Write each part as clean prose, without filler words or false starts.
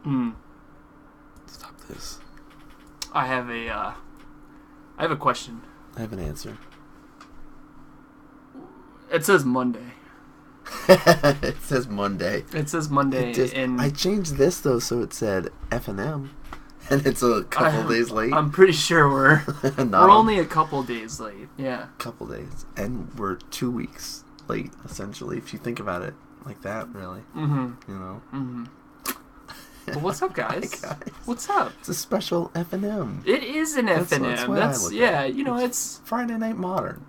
Hmm. Stop this. I have a question. I have an answer. It says Monday. It says Monday. It says Monday. And I changed this, though, so it said F&M. And it's a couple days late. I'm pretty sure we're only a couple days late. Yeah. Couple days. And we're 2 weeks late, essentially, if you think about it like that, really. Mm-hmm. You know? Mm-hmm. Well, what's up, guys? Hi, guys? What's up? It's a special F&M. It is an F&M. That's yeah, you know, it's Friday Night Modern.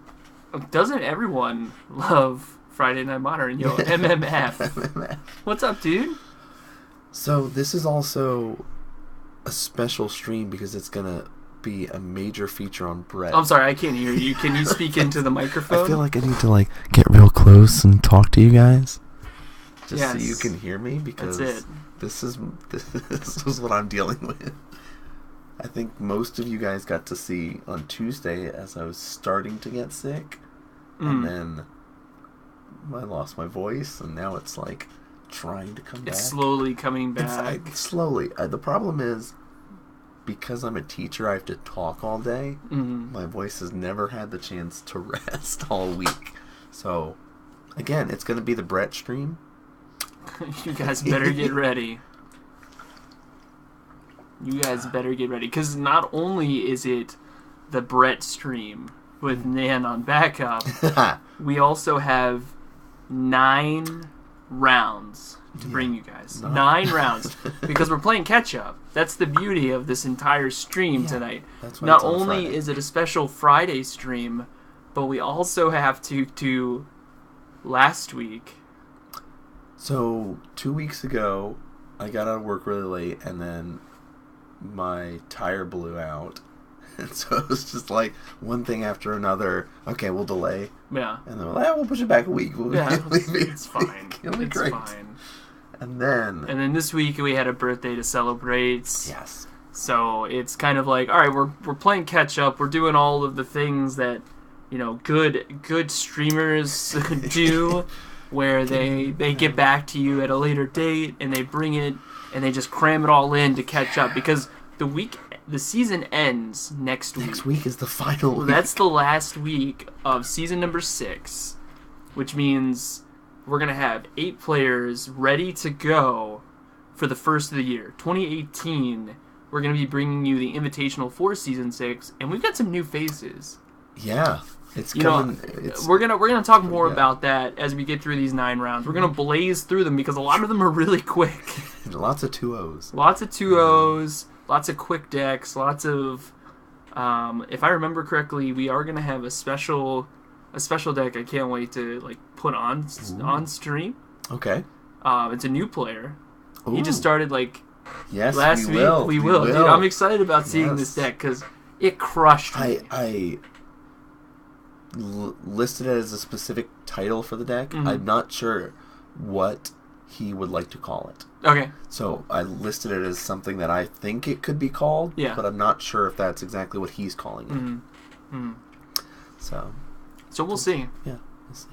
Doesn't everyone love Friday Night Modern? Yo, MMF. MMF. What's up, dude? So this is also a special stream because it's gonna be a major feature on Brett. I'm sorry, I can't hear you. Can you speak into the microphone? I feel like I need to get real close and talk to you guys, just so you can hear me, because that's it. This is what I'm dealing with. I think most of you guys got to see on Tuesday as I was starting to get sick, and then I lost my voice, and now it's trying to come back. It's slowly coming back. Slowly. The problem is, because I'm a teacher, I have to talk all day. My voice has never had the chance to rest all week. So, again, it's going to be the Brett stream. You guys better get ready. You guys better get ready. Because not only is it the Brett stream with Nan on backup, we also have 9 rounds to bring you guys. 9 rounds. Because we're playing catch-up. That's the beauty of this entire stream tonight. Not only is it a special Friday stream, but we also have to last week. So, 2 weeks ago, I got out of work really late, and then my tire blew out. And so it was just one thing after another. Okay, we'll delay. Yeah. And then we'll push it back a week. It's fine. It'll be great. Fine. And then this week we had a birthday to celebrate. Yes. So it's kind of all right, we're playing catch up. We're doing all of the things that, good streamers do, where they get back to you at a later date and they bring it and they just cram it all in to catch up, because the season ends next week. Next week is the final week. That's the last week of season number 6, which means we're going to have 8 players ready to go for the first of the year. 2018, we're going to be bringing you the Invitational for Season 6, and we've got some new faces. Yeah. It's coming. We're gonna talk more about that as we get through these 9 rounds. We're gonna blaze through them because a lot of them are really quick. Lots of 2-0s. Lots of 2-0s. Lots of quick decks. Lots of. If I remember correctly, we are gonna have a special deck. I can't wait to put on stream. Okay. It's a new player. Ooh. He just started yes, last week. We will. Dude, I'm excited about seeing this deck because it crushed me. I listed it as a specific title for the deck. Mm-hmm. I'm not sure what he would like to call it. Okay. So I listed it as something that I think it could be called, but I'm not sure if that's exactly what he's calling it. Mm-hmm. So we'll see. Yeah, we'll see.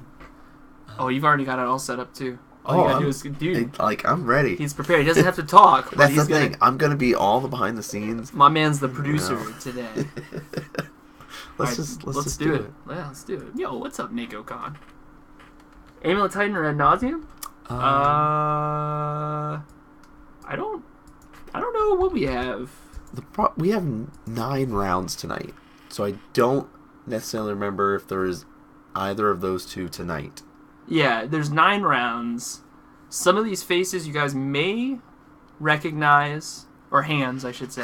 Oh, you've already got it all set up too. All you gotta do is, dude. I'm ready. He's prepared. He doesn't have to talk. That's the thing. I'm gonna be all the behind the scenes. My man's the producer today. Let's just do it. Yeah, let's do it. Yo, what's up, Nico Khan? Amulet Titan or Ad Nauseam? I don't know what we have. We have 9 rounds tonight, so I don't necessarily remember if there is either of those 2 tonight. Yeah, there's 9 rounds. Some of these faces you guys may recognize, or hands, I should say.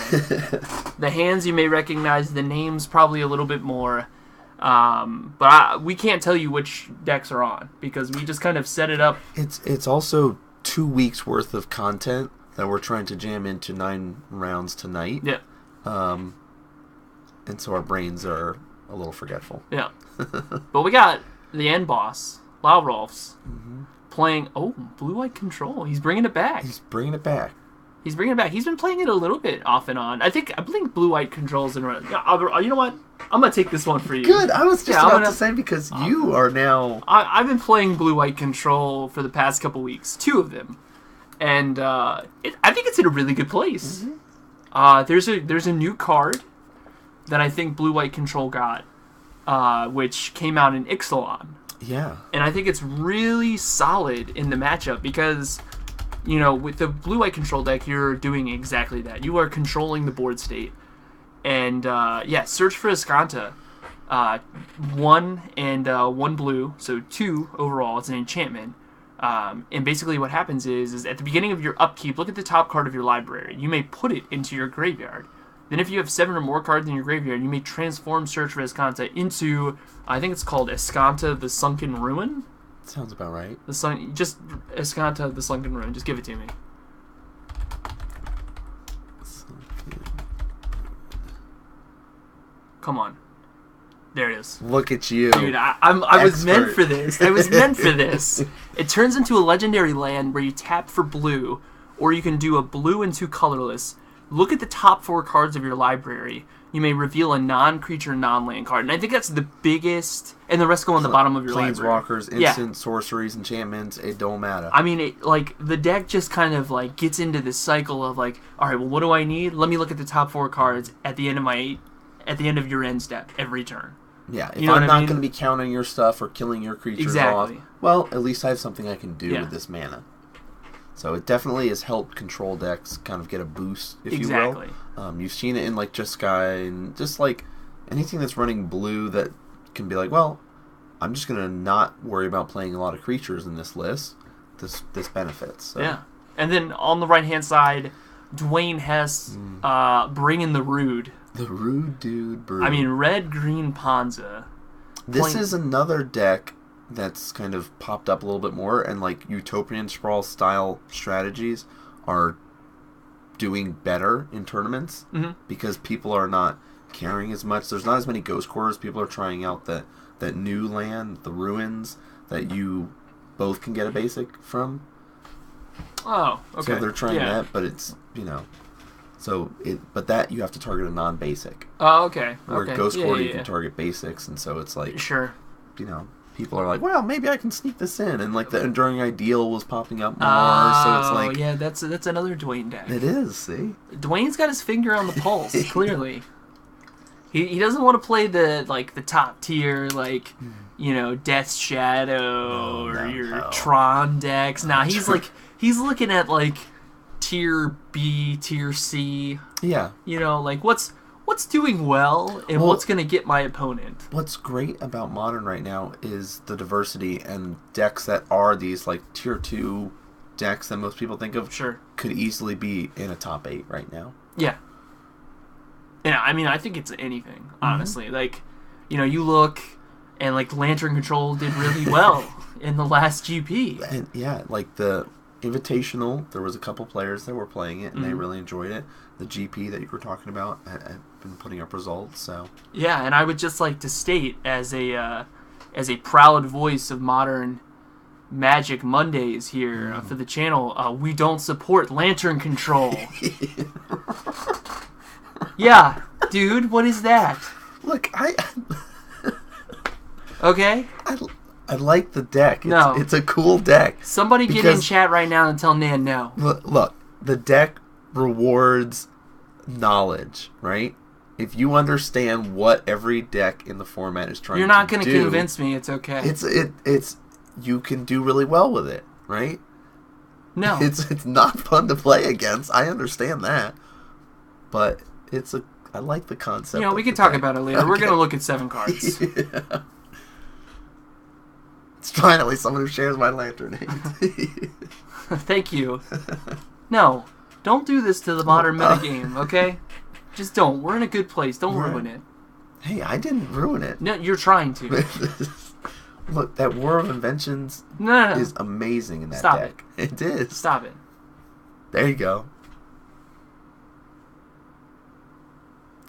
The hands you may recognize, the names probably a little bit more. But we can't tell you which decks are on because we just kind of set it up. It's also 2 weeks worth of content that we're trying to jam into 9 rounds tonight. Yeah. And so our brains are a little forgetful. Yeah. But we got the end boss, Lau Rolfs, playing Blue-White Control. He's bringing it back. He's bringing it back. He's been playing it a little bit off and on. I believe Blue-White Control's in. You know what? I'm gonna take this one for you. Good. I was just about to say because you are now. I've been playing Blue-White Control for the past couple weeks, 2 of them, And I think it's in a really good place. There's a new card that I think Blue White Control got, which came out in Ixalan. Yeah. And I think it's really solid in the matchup because, with the Blue White Control deck, you're doing exactly that. You are controlling the board state. And, search for Escanta. 1 and 1 blue, so 2 overall. It's an enchantment. And basically what happens is at the beginning of your upkeep, look at the top card of your library. You may put it into your graveyard. Then if you have 7 or more cards in your graveyard, you may transform Search for Escanta into, I think it's called Escanta the Sunken Ruin? Sounds about right. Just Escanta the Sunken Ruin. Just give it to me. Come on. There it is. Look at you. Dude, I was meant for this. I was meant for this. It turns into a legendary land where you tap for blue, or you can do a blue and 2 colorless. Look at the top 4 cards of your library. You may reveal a non-creature, non-land card. And I think that's the biggest... And the rest go on the bottom of your library. Planeswalkers, instant, sorceries, enchantments, it don't matter. I mean, the deck just kind of, gets into this cycle of, all right, well, what do I need? Let me look at the top 4 cards at the end of your end step every turn. Yeah, if I'm not going to be counting your stuff or killing your creatures off, well, at least I have something I can do with this mana. So it definitely has helped control decks kind of get a boost, if you will. You've seen it in Jeskai and just anything that's running blue that can be well, I'm just going to not worry about playing a lot of creatures in this list. This benefits. So. Yeah. And then on the right-hand side, Dwayne Hess bringing the Rude. The Rude Dude Brew. I mean, red-green Ponza. This is another deck that's kind of popped up a little bit more, and Utopian Sprawl style strategies are doing better in tournaments because people are not caring as much. There's not as many Ghost Quarters. People are trying out that new land, the Ruins, that you both can get a basic from. Oh, okay. So they're trying that, but it's, but that you have to target a non-basic. Oh, okay. Where Ghost Quarter you can target basics, and so it's sure. People are well, maybe I can sneak this in, and the Enduring Ideal was popping up more, so it's yeah, that's another Dwayne deck. It is, see? Dwayne's got his finger on the pulse, clearly. He doesn't want to play the top tier, Death's Shadow or your Tron decks. Nah, he's he's looking at tier B, tier C. Yeah. What's doing well and what's going to get my opponent. What's great about Modern right now is the diversity and decks that are these tier 2 decks that most people think of. Sure. Could easily be in a top 8 right now. Yeah. Yeah, I mean, I think it's anything, honestly. You look and Lantern Control did really well in the last GP. And yeah, the Invitational, there was a couple players that were playing it and they really enjoyed it. The GP that you were talking about had been putting up results, so yeah. And I would just like to state as a proud voice of Modern Magic Mondays here for the channel, we don't support Lantern Control. Yeah, dude, what is that? Look, okay. I like the deck. No. It's a cool deck. Somebody get in chat right now and tell Nan no. Look, the deck rewards knowledge, right? If you understand what every deck in the format is trying to do... You're not going to convince me. It's okay. It's you can do really well with it, right? No. It's not fun to play against. I understand that. But I like the concept. We can talk about it later. Okay. We're going to look at 7 cards. Yeah. It's finally someone who shares my Lantern hate. Thank you. No, don't do this to the Modern metagame, okay? Just don't. We're in a good place. Don't ruin it. Hey, I didn't ruin it. No, you're trying to. Look, that War of Inventions is amazing in that deck. It is. Stop it. There you go.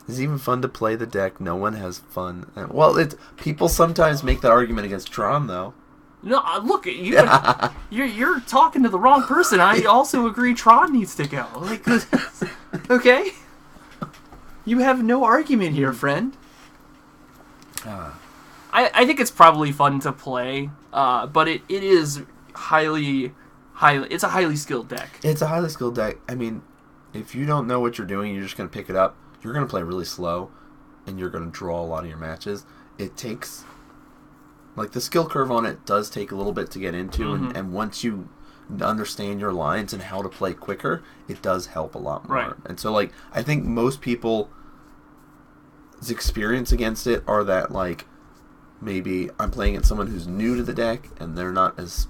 It's even fun to play the deck. No one has fun. Well, people sometimes make that argument against Tron, though. No, look, you're talking to the wrong person. I also agree Tron needs to go. Okay? You have no argument here, friend. I think it's probably fun to play, but it is highly It's a highly skilled deck. It's a highly skilled deck. I mean, if you don't know what you're doing, you're just going to pick it up. You're going to play really slow, and you're going to draw a lot of your matches. It takes... Like, the skill curve on it does take a little bit to get into, and once you understand your lines and how to play quicker, it does help a lot more. Right. And so, like, I think most people's experience against it are that, like, maybe I'm playing against someone who's new to the deck, and they're not as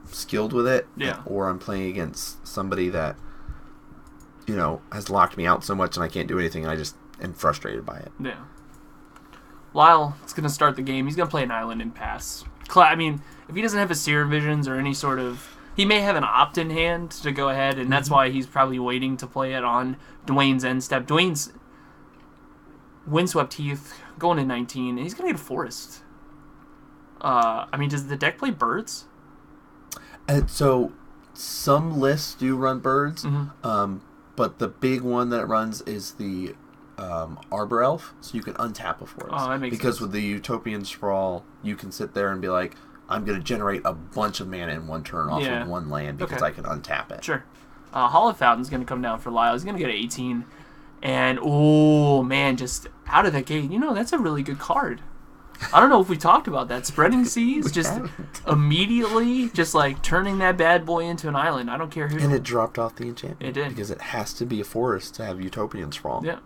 skilled with it. Yeah. Or I'm playing against somebody that, you know, has locked me out so much and I can't do anything, and I just am frustrated by it. Yeah. Lyle is going to start the game. He's going to play an island in pass. I mean, if he doesn't have a Seer Visions or any sort of... He may have an opt-in hand to go ahead, and that's why he's probably waiting to play it on Dwayne's end step. Dwayne's Windswept Heath going to 19, and he's going to get a Forest. I mean, does the deck play birds? And so some lists do run birds, but the big one that it runs is the Arbor Elf, so you can untap a forest. Oh, that makes because sense. with the Utopian Sprawl, you can sit there and be like, I'm going to generate a bunch of mana in one turn off of one land because I can untap it. Sure. Hollow Fountain's going to come down for Lyle. He's going to get an 18. And, oh, man, just out of that gate, you know, that's a really good card. I don't know if we talked about that. Spreading Seas, just immediately, just like turning that bad boy into an island. I don't care who. And it dropped off the enchantment. It did. Because it has to be a forest to have Utopian Sprawl. Yeah.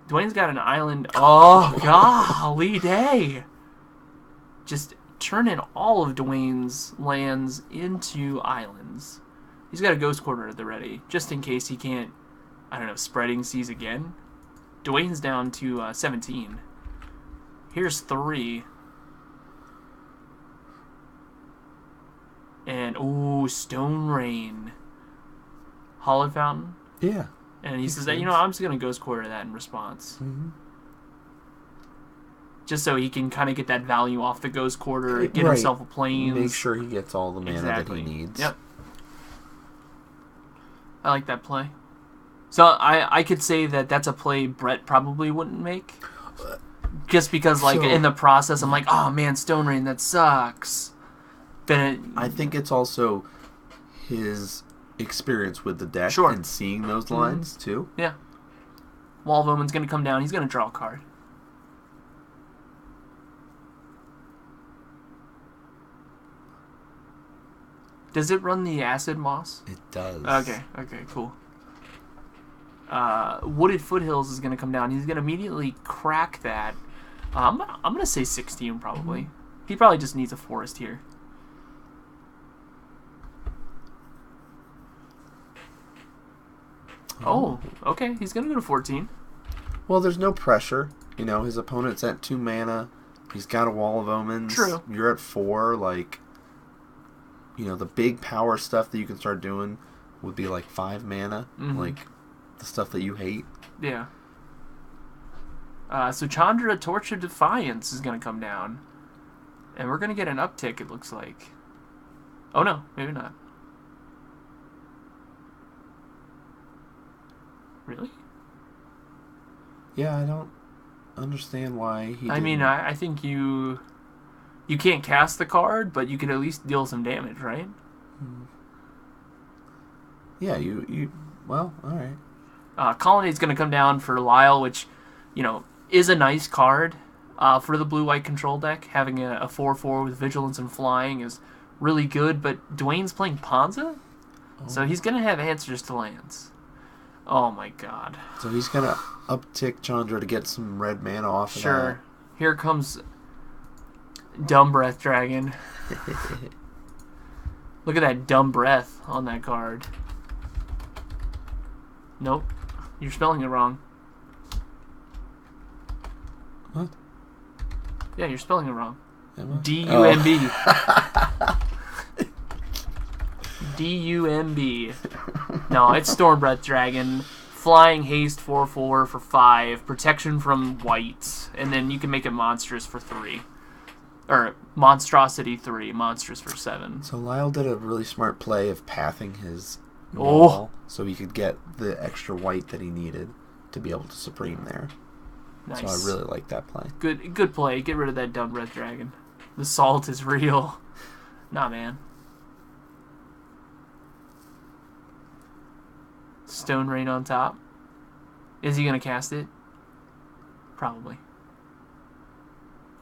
Dwayne's got an island. Oh, golly day. Just turning all of Dwayne's lands into islands. He's got a Ghost Quarter at the ready, just in case he can't, I don't know, Spreading Seas again. Dwayne's down to 17. Here's 3. And, ooh, Stone Rain. Hollow Fountain. Yeah. And he says that, you know, I'm just going to Ghost Quarter that in response. Just so he can kind of get that value off the Ghost Quarter, get himself a Plains. Make sure he gets all the mana that he needs. Yep. I like that play. So I could say that that's a play Brett probably wouldn't make. Just because, like, in the process, I'm like, oh, man, Stone Rain, that sucks. Then I think it's also his experience with the deck and seeing those lines, too. Yeah. Wall of Omen's going to come down. He's going to draw a card. Does it run the Acid Moss? It does. Okay, cool. Wooded Foothills is going to come down. He's going to immediately crack that. I'm going to say 16 probably. He probably just needs a forest here. Oh, okay. He's going to go to 14. Well, there's no pressure. You know, his opponent's at 2 mana. He's got a Wall of Omens. True. You're at 4. Like, you know, the big power stuff that you can start doing would be like 5 mana. Like, the stuff that you hate. Yeah. So Chandra, Torch of Defiance is going to come down. And we're going to get an uptick, it looks like. Oh, no. Maybe not. Really? Yeah, I don't understand why he I mean, I think you can't cast the card, but you can at least deal some damage, right? Yeah, you well, alright. Colonnade's going to come down for Lyle, which, you know, is a nice card for the blue-white control deck. Having a 4/4 with Vigilance and Flying is really good, but Dwayne's playing Ponza, so he's going to have answers to lands. Oh my god. So he's going to uptick Chandra to get some red mana off of that. Sure. Here comes Dumb Breath Dragon. Look at that dumb breath on that card. Nope. You're spelling it wrong. What? Yeah, you're spelling it wrong. D-U-M-B. D-U-M-B. No, it's Storm Breath Dragon. Flying Haste 4/4 for 5. Protection from white. And then you can make it monstrous for 3. Or Monstrosity 3. Monstrous for 7. So Lyle did a really smart play of pathing his wall so he could get the extra white that he needed to be able to Supreme there. Nice. So I really like that play. Good play. Get rid of that Dumb Breath Dragon. The salt is real. Nah, man. Stone Rain on top. Is he going to cast it? Probably.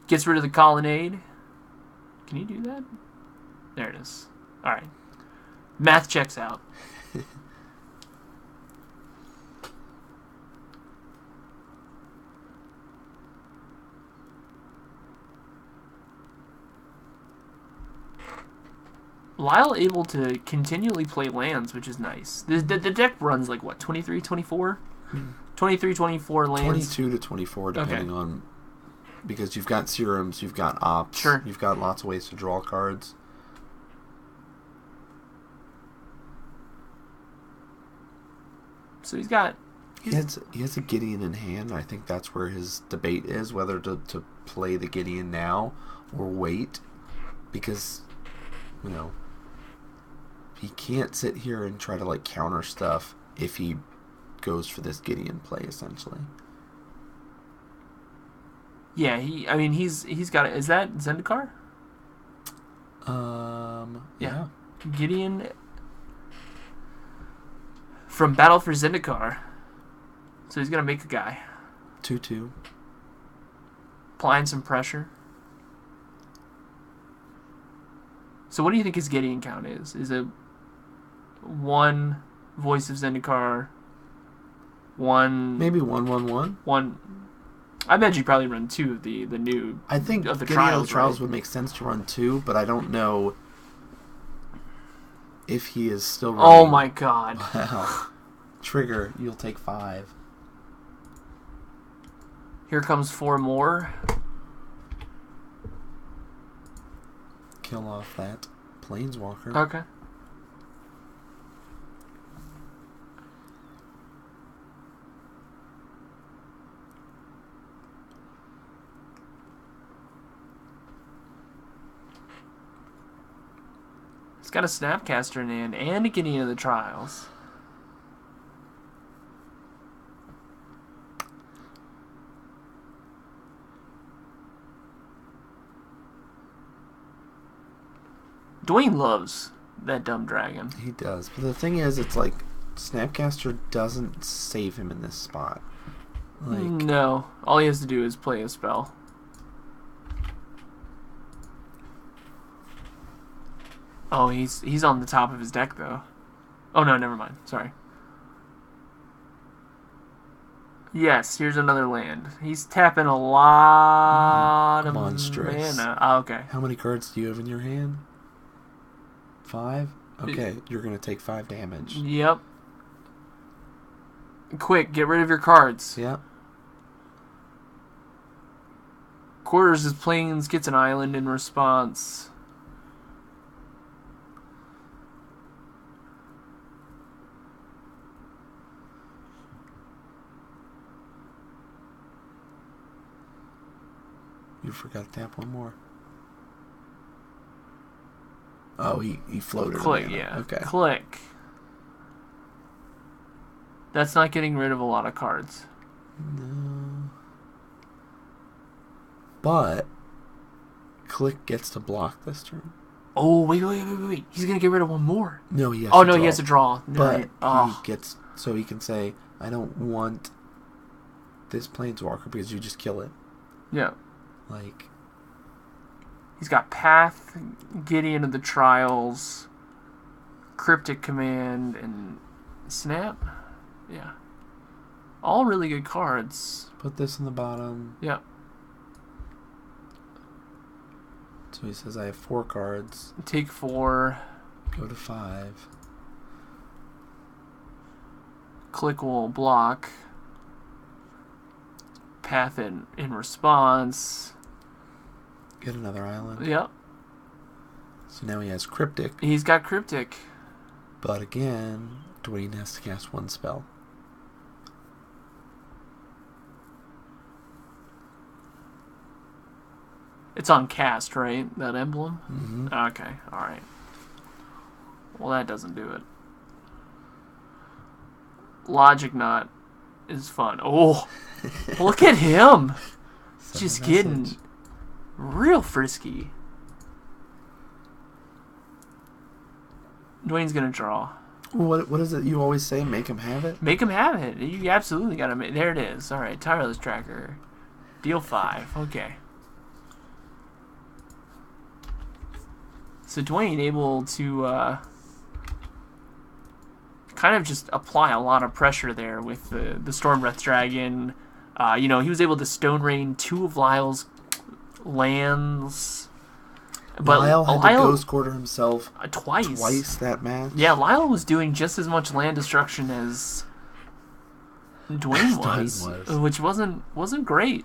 Gets rid of the Colonnade. Can you do that? There it is. Alright. Math checks out. Lyle able to continually play lands, which is nice. The deck runs like, what, 23, 24? 23, 24 lands? 22 to 24, depending on... Because you've got serums, you've got ops, sure. You've got lots of ways to draw cards. So he's got... He has a Gideon in hand. I think that's where his debate is, whether to play the Gideon now or wait. Because, you know, he can't sit here and try to, like, counter stuff if he goes for this Gideon play, essentially. Yeah, he's got it. Is that Zendikar? Yeah. Gideon from Battle for Zendikar. So he's gonna make a guy. 2/2. Applying some pressure. So what do you think his Gideon count is? Is it 1 Voice of Zendikar? 1... Maybe 1/1/1? 1... I bet you probably run 2 of the new... I think of the Gideon trials, of the Trials right? would make sense to run 2, but I don't know if he is still running. Oh my god. Wow. Trigger, you'll take 5. Here comes 4 more. Kill off that Planeswalker. Okay. He's got a Snapcaster in hand and a Gideon of the Trials. Dwayne loves that dumb dragon. He does. But the thing is, it's like, Snapcaster doesn't save him in this spot. Like, No. All he has to do is play a spell. Oh, he's on the top of his deck, though. Oh, no, never mind. Sorry. Yes, here's another land. He's tapping a lot of monstrous. mana. Oh, okay. How many cards do you have in your hand? 5? Okay, you're going to take 5 damage. Yep. Quick, get rid of your cards. Yep. Quarters his planes, gets an island in response. You forgot to tap one more. Oh, he floated. Click, mana. yeah. Okay. Click. That's not getting rid of a lot of cards. No. But Click gets to block this turn. Oh, wait. He's going to get rid of one more. No, he has Oh, to no, draw. he has to draw. But Right. he gets... So he can say, I don't want this Planeswalker because you just kill it. Yeah. Like... He's got Path, Gideon of the Trials, Cryptic Command, and Snap. Yeah. All really good cards. Put this in the bottom. Yeah. So he says, I have 4 cards. Take 4. Go to 5. Click will block. Path in response. Get another island. Yep. So now he has Cryptic. He's got Cryptic. But again, Dwayne has to cast 1 spell. It's on cast, right? That emblem? Mm-hmm. Okay, alright. Well, that doesn't do it. Logic Knot is fun. Oh, look at him! Just getting real frisky. Dwayne's gonna draw. What is it you always say? Make him have it? Make him have it. You absolutely gotta make... There it is. Alright, Tireless Tracker. Deal 5. Okay. So Dwayne able to kind of just apply a lot of pressure there with the Storm Breath Dragon. He was able to Stone Rain 2 of Lyle's lands. But Lyle had to Ghost Quarter himself twice. Twice that match. Yeah, Lyle was doing just as much land destruction as Dwayne was. Which wasn't great.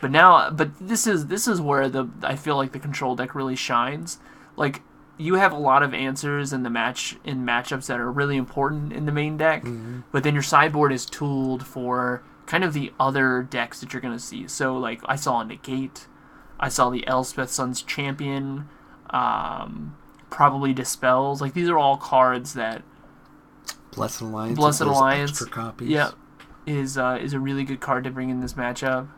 But this is where I feel like the control deck really shines. Like, you have a lot of answers in matchups that are really important in the main deck, but then your sideboard is tooled for kind of the other decks that you're gonna see. So like I saw a Negate, I saw the Elspeth Sun's Champion, probably Dispels. Like, these are all cards that Blessed Alliance. Extra copies. Yeah, is a really good card to bring in this matchup.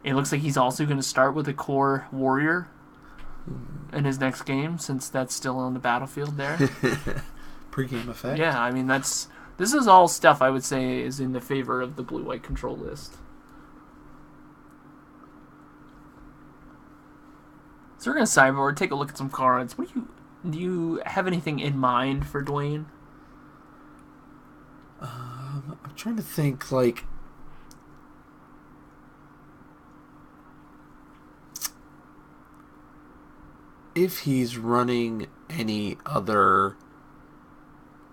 It looks like he's also going to start with a core warrior in his next game, since that's still on the battlefield there. Pre-game effect. Yeah, I mean, this is all stuff I would say is in the favor of the blue-white control list. So we're going to sideboard, take a look at some cards. Do you have anything in mind for Dwayne? I'm trying to think, like... if he's running any other,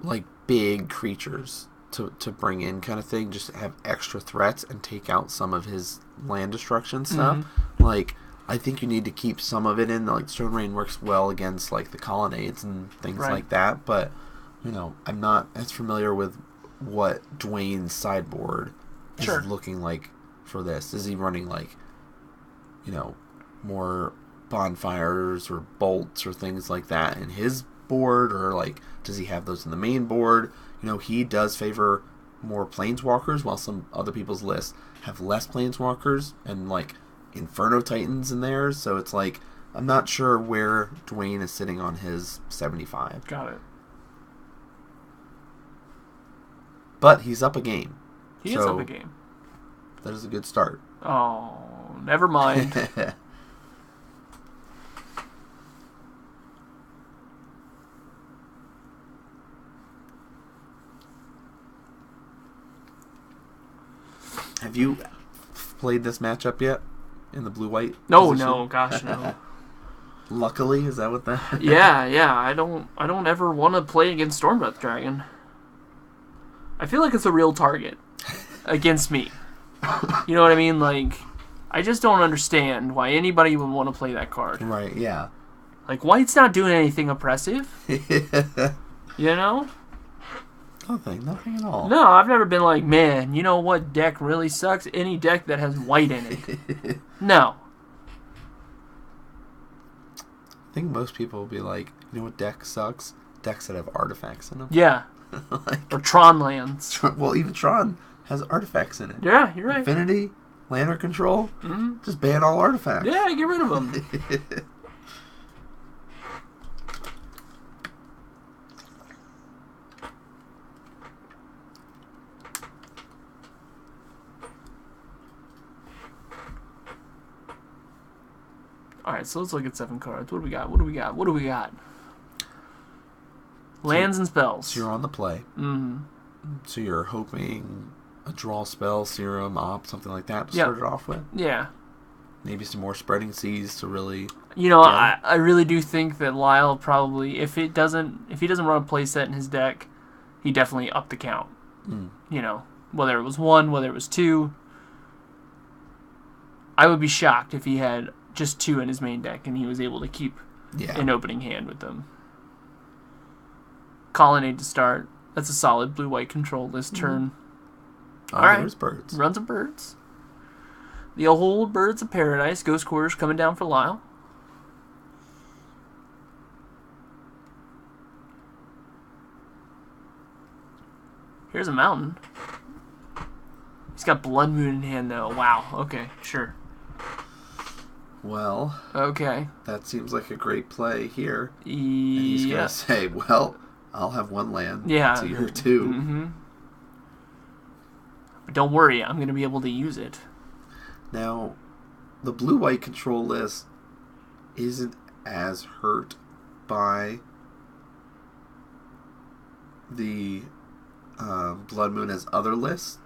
like, big creatures to bring in kind of thing, just have extra threats and take out some of his land destruction stuff. Like, I think you need to keep some of it in. Like, Stone Rain works well against, like, the Colonnades and things like that, but, I'm not as familiar with what Dwayne's sideboard is looking like for this. Is he running, like, more bonfires or bolts or things like that in his board, or like does he have those in the main board? He does favor more planeswalkers, while some other people's lists have less planeswalkers and like Inferno Titans in theirs. So it's like, I'm not sure where Dwayne is sitting on his 75. Got it. But he's up a game. He is up a game. That is a good start. Oh, never mind. Have you played this matchup yet in the blue-white? No, gosh, no. Luckily, is that what that? Yeah. I don't ever want to play against Stormbreath Dragon. I feel like it's a real target against me. You know what I mean? Like, I just don't understand why anybody would want to play that card. Right? Yeah. Like, White's not doing anything oppressive. Nothing at all. No, I've never been like, man, you know what deck really sucks? Any deck that has white in it. No. I think most people will be like, you know what deck sucks? Decks that have artifacts in them. Yeah. Or Tron lands. Well, even Tron has artifacts in it. Yeah, you're right. Infinity, Lantern Control, just ban all artifacts. Yeah, get rid of them. Alright, so let's look at 7 cards. What do we got? Lands and spells. So you're on the play. So you're hoping a draw spell, serum, op, something like that to start it off with? Yeah. Maybe some more Spreading Seas to really... I really do think that Lyle probably, if he doesn't run a playset in his deck, he definitely upped the count. Whether it was 1, whether it was 2. I would be shocked if he had just 2 in his main deck and he was able to keep an opening hand with them. Colonnade to start. That's a solid blue-white control list turn. Alright. There's birds. Runs of birds. The old Birds of Paradise. Ghost Quarters coming down for Lyle. Here's a mountain. He's got Blood Moon in hand, though. Wow. Okay, sure. Well, Okay. that seems like a great play here. And he's going Yeah. to say, well, I'll have one land. Yeah. So you're two. Mm-hmm. But don't worry, I'm going to be able to use it. Now, the blue-white control list isn't as hurt by the Blood Moon as other lists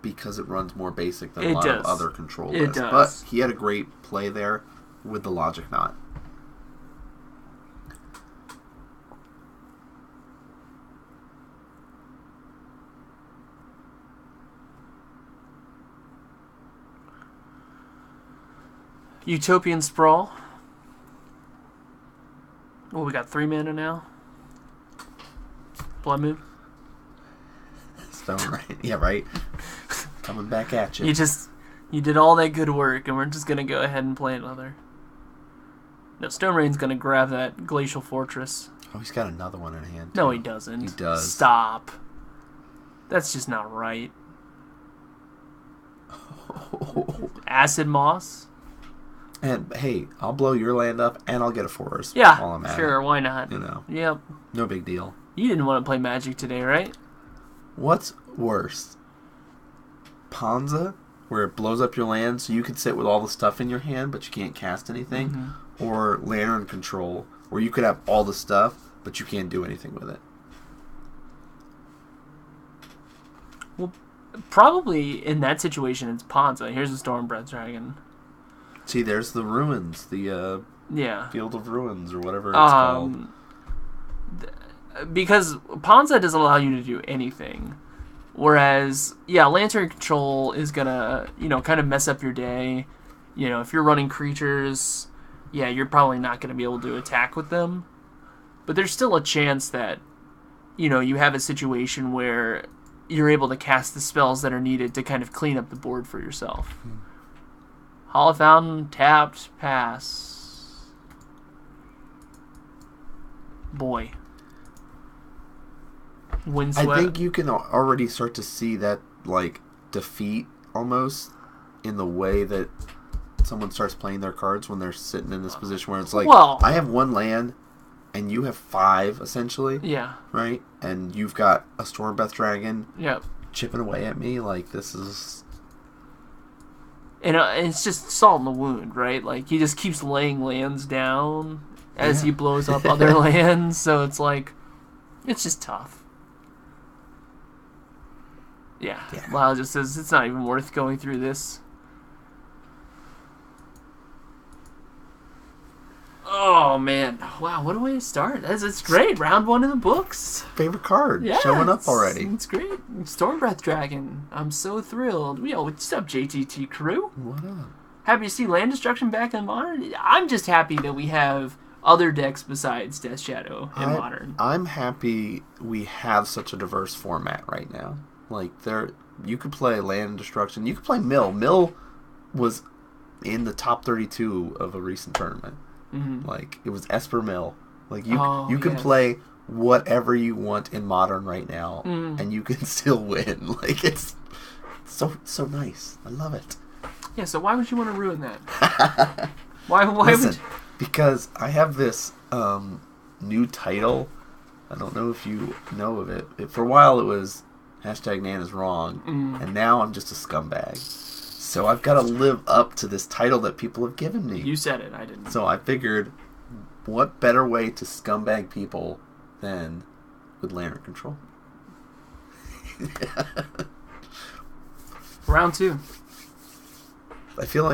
because it runs more basic than a lot of other control lists. Does. But he had a great play there with the Logic Knot. Utopian Sprawl. Well, we got 3 mana now. Blood Moon. Stone Rain. Yeah, right. Coming back at you. You did all that good work, and we're just gonna go ahead and play another. No, Stone Rain's gonna grab that Glacial Fortress. Oh, he's got another one in hand. No, he doesn't. He does. Stop. That's just not right. Acid Moss. And hey, I'll blow your land up, and I'll get a forest. Yeah, while I'm at sure. it. Why not? You know. Yep. No big deal. You didn't want to play Magic today, right? What's worse? Ponza, where it blows up your land so you can sit with all the stuff in your hand, but you can't cast anything, Mm-hmm. or Lantern Control, where you could have all the stuff, but you can't do anything with it. Well, probably in that situation, it's Ponza. Here's a Stormbreath Dragon. See, there's the ruins, the Yeah. Field of Ruins, or whatever it's called. Because Ponza doesn't allow you to do anything. Whereas, yeah, Lantern Control is gonna, kind of mess up your day. If you're running creatures, yeah, you're probably not gonna be able to attack with them. But there's still a chance that, you have a situation where you're able to cast the spells that are needed to kind of clean up the board for yourself. Hollow Fountain, tapped, pass. Boy. Windswept. I think you can already start to see that, defeat almost in the way that someone starts playing their cards when they're sitting in this position where it's like, Well, I have one land and you have 5, essentially. Yeah. Right? And you've got a Stormbreath Dragon Yep. chipping away at me. This is... And it's just salt in the wound, right? He just keeps laying lands down as he blows up other lands, so it's just tough. Yeah. Lyle just says it's not even worth going through this. Oh, man. Wow, what a way to start. It's great. Round 1 in the books. Favorite card. Yeah, showing up already. It's great. Stormbreath Dragon. I'm so thrilled. What's up, JTT crew? What up? Happy to see land destruction back in Modern. I'm just happy that we have other decks besides Death Shadow in Modern. I'm happy we have such a diverse format right now. You could play land destruction. You could play Mill. Mill was in the top 32 of a recent tournament. Mm-hmm. It was Esper Mill. You can play whatever you want in Modern right now, and you can still win. It's so nice. I love it. Yeah. So why would you want to ruin that? Why Listen, would? Because I have this new title. I don't know if you know of it. For a while, it was #Nan is wrong, and now I'm just a scumbag. So I've got to live up to this title that people have given me. You said it. I didn't. So I figured, what better way to scumbag people than with Lantern Control? Round 2. I feel like